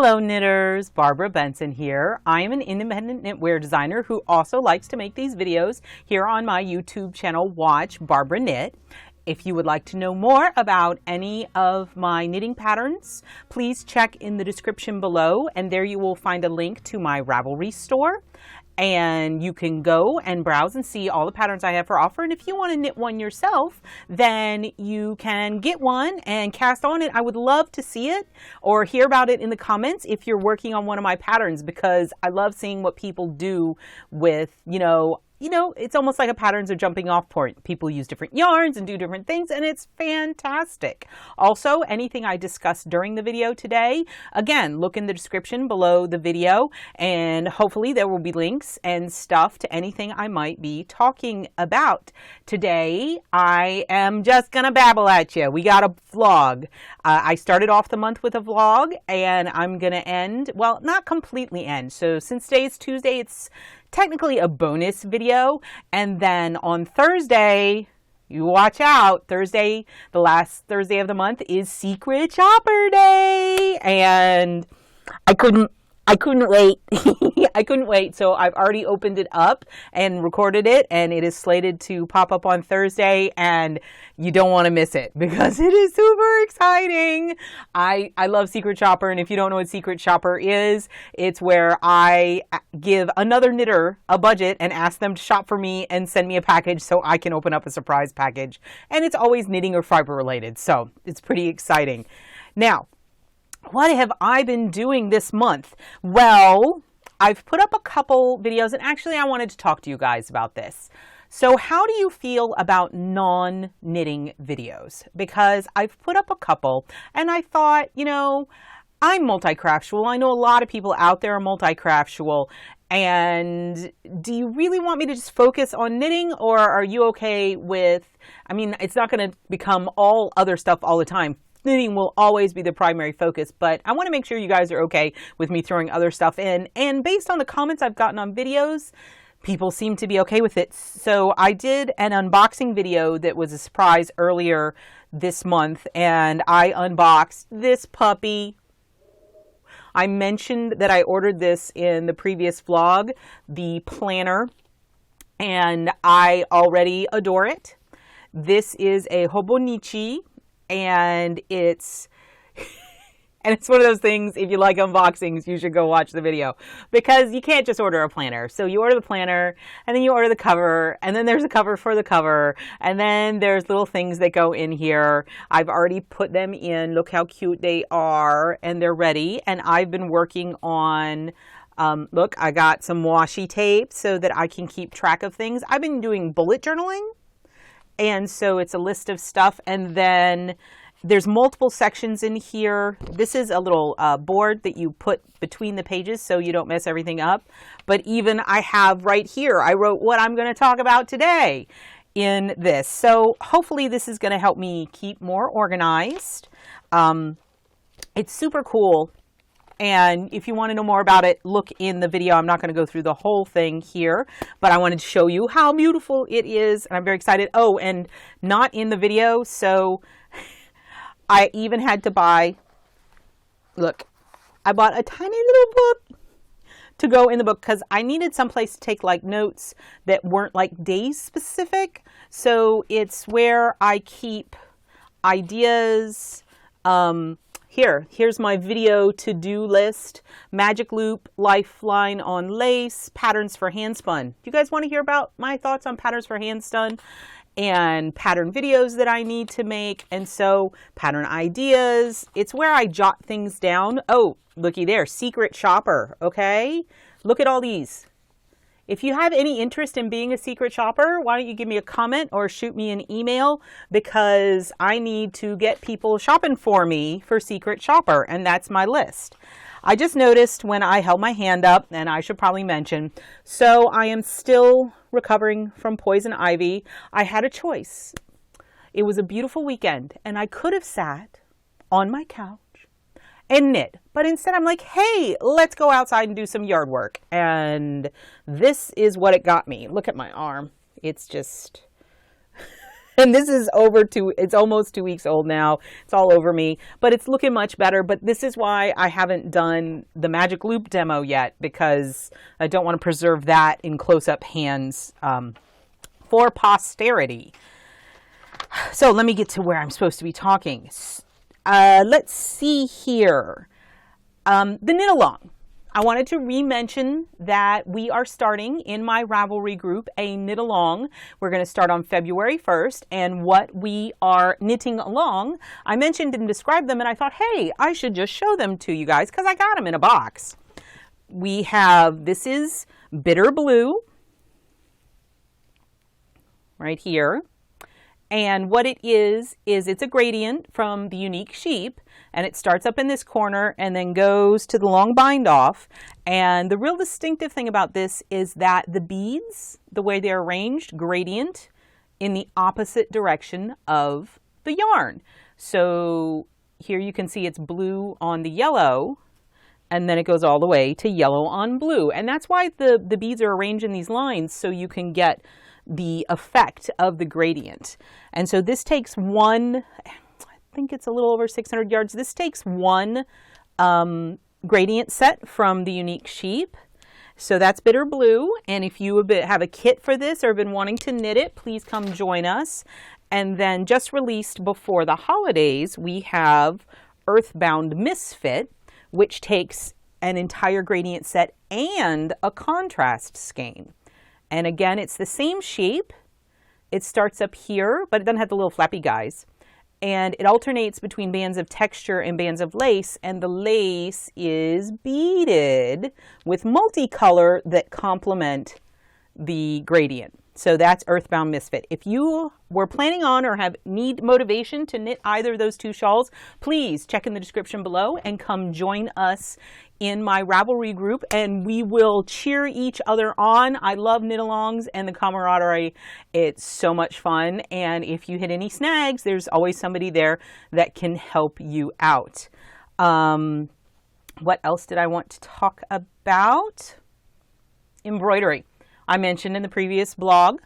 Hello knitters, Barbara Benson here. I am an independent knitwear designer who also likes to make these videos here on my YouTube channel, Watch Barbara Knit. If you would like to know more about any of my knitting patterns, please check in the description below, and there you will find a link to my Ravelry store. And you can go and browse and see all the patterns I have for offer. And if you want to knit one yourself, then you can get one and cast on it. I would love to see it or hear about it in the comments if you're working on one of my patterns, because I love seeing what people do with, it's almost like a patterns are jumping off point. People use different yarns and do different things, and it's fantastic. Also, anything I discussed during the video today, again, look in the description below the video, and hopefully there will be links and stuff to anything I might be talking about. Today, I am just gonna babble at you. We got a vlog. I started off the month with a vlog, and I'm gonna end, well, not completely end. So since today is Tuesday, it's technically a bonus video, and then on Thursday, you watch out, Thursday, the last Thursday of the month, is Secret Shopper Day, and I couldn't wait. I couldn't wait. So I've already opened it up and recorded it, and it is slated to pop up on Thursday, and you don't want to miss it because it is super exciting. I love Secret Shopper, and if you don't know what Secret Shopper is, it's where I give another knitter a budget and ask them to shop for me and send me a package so I can open up a surprise package. And it's always knitting or fiber related, so it's pretty exciting. Now, what have I been doing this month? Well, I've put up a couple videos, and actually I wanted to talk to you guys about this. So how do you feel about non-knitting videos? Because I've put up a couple, and I thought, I'm multi-craftual. I know a lot of people out there are multi-craftual. And do you really want me to just focus on knitting, or are you okay with, it's not going to become all other stuff all the time. Knitting will always be the primary focus, but I want to make sure you guys are okay with me throwing other stuff in. And based on the comments I've gotten on videos, people seem to be okay with it. So I did an unboxing video that was a surprise earlier this month, and I unboxed this puppy. I mentioned that I ordered this in the previous vlog, the planner, and I already adore it. This is a Hobonichi. And it's one of those things, if you like unboxings, you should go watch the video, because you can't just order a planner. So you order the planner, and then you order the cover, and then there's a cover for the cover, and then there's little things that go in here. I've already put them in. Look how cute they are, and they're ready. And I've been working on, look, I got some washi tape so that I can keep track of things. I've been doing bullet journaling. And so it's a list of stuff, and then there's multiple sections in here. This is a little board that you put between the pages so you don't mess everything up. But even I have right here, I wrote what I'm going to talk about today in this. So hopefully this is going to help me keep more organized. It's super cool. And if you want to know more about it, look in the video. I'm not going to go through the whole thing here, but I wanted to show you how beautiful it is. And I'm very excited. Oh, and not in the video. So I even had to buy, look, I bought a tiny little book to go in the book because I needed someplace to take like notes that weren't like days specific. So it's where I keep ideas, Here's my video to-do list, magic loop, lifeline on lace, patterns for handspun. Do you guys want to hear about my thoughts on patterns for handspun and pattern videos that I need to make? And so pattern ideas, it's where I jot things down. Oh, looky there, Secret Shopper, okay? Look at all these. If you have any interest in being a secret shopper, why don't you give me a comment or shoot me an email, because I need to get people shopping for me for Secret Shopper, and that's my list. I just noticed when I held my hand up, and I should probably mention, so I am still recovering from poison ivy. I had a choice. It was a beautiful weekend, and I could have sat on my couch and knit. But instead I'm like, hey, let's go outside and do some yard work. And this is what it got me. Look at my arm. It's just, And this is it's almost 2 weeks old now. It's all over me, but it's looking much better. But this is why I haven't done the magic loop demo yet, because I don't want to preserve that in close-up hands for posterity. So let me get to where I'm supposed to be talking. Let's see here. The knit along. I wanted to re-mention that we are starting in my Ravelry group a knit along. We're going to start on February 1st, and what we are knitting along, I mentioned and described them, and I thought, hey, I should just show them to you guys because I got them in a box. We have, this is Bitter Blue right here. And what it is it's a gradient from the Unique Sheep, and it starts up in this corner and then goes to the long bind off. And the real distinctive thing about this is that the beads, the way they're arranged, gradient in the opposite direction of the yarn. So here you can see it's blue on the yellow, and then it goes all the way to yellow on blue. And that's why the beads are arranged in these lines, so you can get the effect of the gradient. And so this takes one, I think it's a little over 600 yards. This takes one gradient set from the Unique Sheep. So that's Bitter Blue. And if you have a kit for this or have been wanting to knit it, please come join us. And then just released before the holidays, we have Earthbound Misfit, which takes an entire gradient set and a contrast skein. And again, it's the same shape. It starts up here, but it doesn't have the little flappy guys. And it alternates between bands of texture and bands of lace, and the lace is beaded with multicolor that complement the gradient. So that's Earthbound Misfit. If you were planning on or need motivation to knit either of those two shawls, please check in the description below and come join us in my Ravelry group, and we will cheer each other on. I love knit-alongs and the camaraderie. It's so much fun, and if you hit any snags, there's always somebody there that can help you out. What else did I want to talk about? Embroidery. I mentioned in the previous blog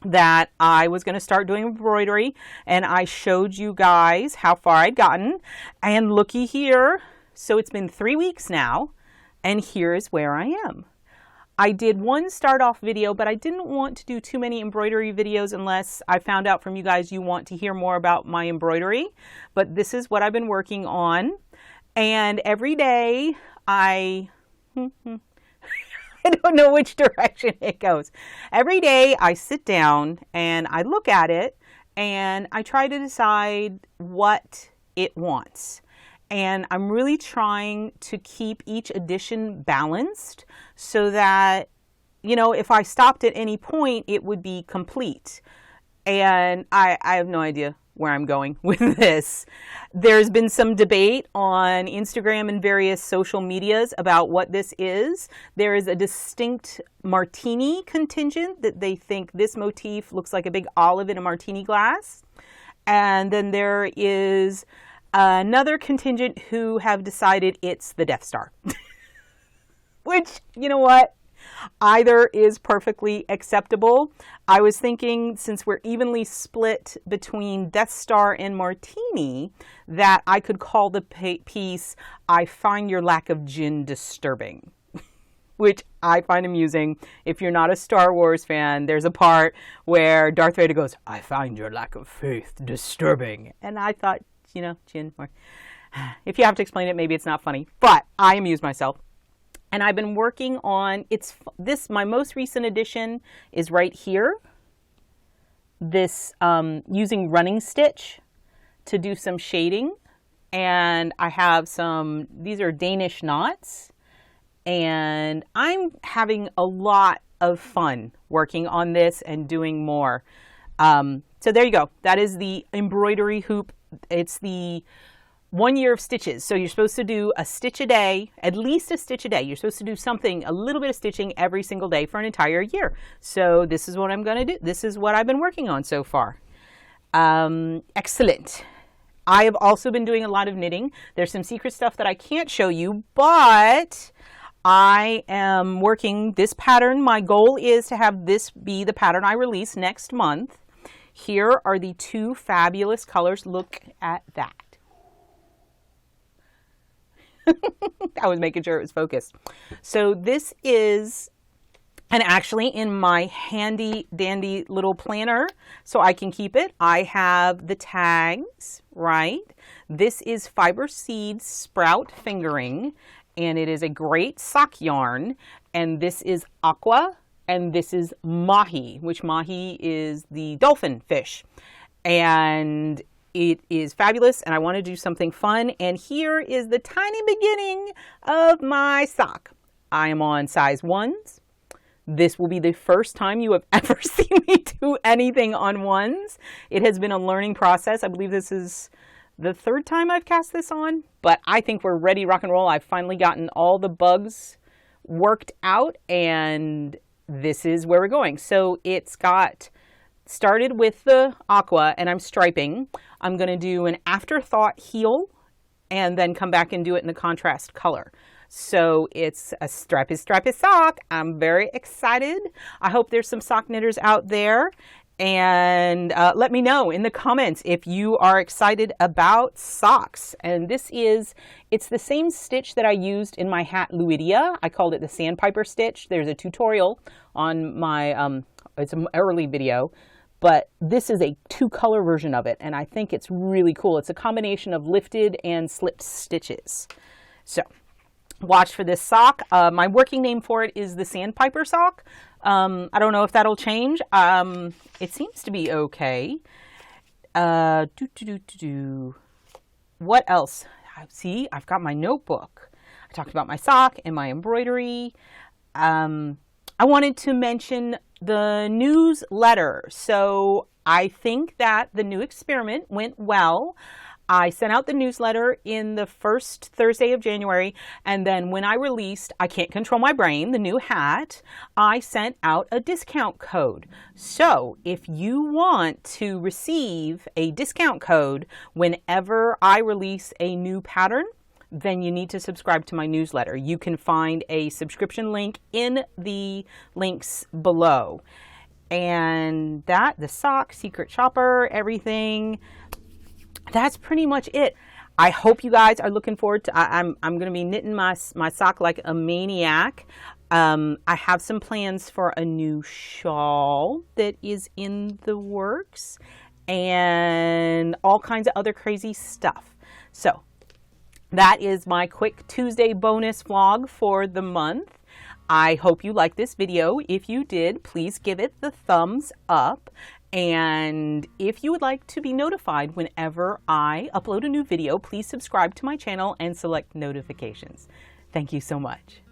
that I was going to start doing embroidery, and I showed you guys how far I'd gotten, and looky here. So it's been 3 weeks now, and here is where I am. I did one start off video, but I didn't want to do too many embroidery videos unless I found out from you guys you want to hear more about my embroidery. But this is what I've been working on, and every day I don't know which direction it goes. Every day I sit down and I look at it and I try to decide what it wants. And I'm really trying to keep each edition balanced so that, you know, if I stopped at any point, it would be complete. And I have no idea where I'm going with this. There's been some debate on Instagram and various social medias about what this is. There is a distinct martini contingent that they think this motif looks like a big olive in a martini glass. And then there is another contingent who have decided it's the Death Star. Which, you know what? Either is perfectly acceptable. I was thinking, since we're evenly split between Death Star and Martini, that I could call the piece, "I Find Your Lack of Gin Disturbing," which I find amusing. If you're not a Star Wars fan, there's a part where Darth Vader goes, "I find your lack of faith disturbing." And I thought, you know, gin, or if you have to explain it, maybe it's not funny, but I amuse myself. And I've been working on, my most recent edition is right here. This, using running stitch to do some shading. And I have these are Danish knots. And I'm having a lot of fun working on this and doing more. So there you go. That is the embroidery hoop. It's the 1 year of stitches. So you're supposed to do a stitch a day, at least a stitch a day. You're supposed to do something, a little bit of stitching every single day for an entire year. So this is what I'm going to do. This is what I've been working on so far. Excellent. I have also been doing a lot of knitting. There's some secret stuff that I can't show you, but I am working this pattern. My goal is to have this be the pattern I release next month. Here are the two fabulous colors. Look at that. I was making sure it was focused. So this is, and actually in my handy dandy little planner, so I can keep it, I have the tags, right? This is Fiber Seeds Sprout Fingering, and it is a great sock yarn. And this is aqua, and this is mahi, which mahi is the dolphin fish. And it is fabulous, and I want to do something fun. And here is the tiny beginning of my sock. I am on size 1s. This will be the first time you have ever seen me do anything on 1s. It has been a learning process. I believe this is the 3rd time I've cast this on, but I think we're ready, rock and roll. I've finally gotten all the bugs worked out, and this is where we're going. So it's got started with the aqua, and I'm striping. I'm going to do an afterthought heel and then come back and do it in the contrast color. So it's a strappy sock. I'm very excited. I hope there's some sock knitters out there. And let me know in the comments if you are excited about socks. And this is, it's the same stitch that I used in my hat Luidia. I called it the sandpiper stitch. There's a tutorial on my, it's an early video, but this is a 2-color version of it. And I think it's really cool. It's a combination of lifted and slipped stitches. So watch for this sock. My working name for it is the sandpiper sock. I don't know if that'll change. It seems to be okay. What else? See, I've got my notebook. I talked about my sock and my embroidery. I wanted to mention the newsletter. So I think that the new experiment went well. I sent out the newsletter in the first Thursday of January, and then when I released I Can't Control My Brain, the new hat, I sent out a discount code. So if you want to receive a discount code whenever I release a new pattern, then you need to subscribe to my newsletter. You can find a subscription link in the links below. And that, the sock, secret shopper, everything, that's pretty much it. I hope you guys are looking forward to, I'm going to be knitting my sock like a maniac. I have some plans for a new shawl that is in the works and all kinds of other crazy stuff. So that is my quick Tuesday bonus vlog for the month. I hope you liked this video. If you did, please give it the thumbs up. And if you would like to be notified whenever I upload a new video, please subscribe to my channel and select notifications. Thank you so much.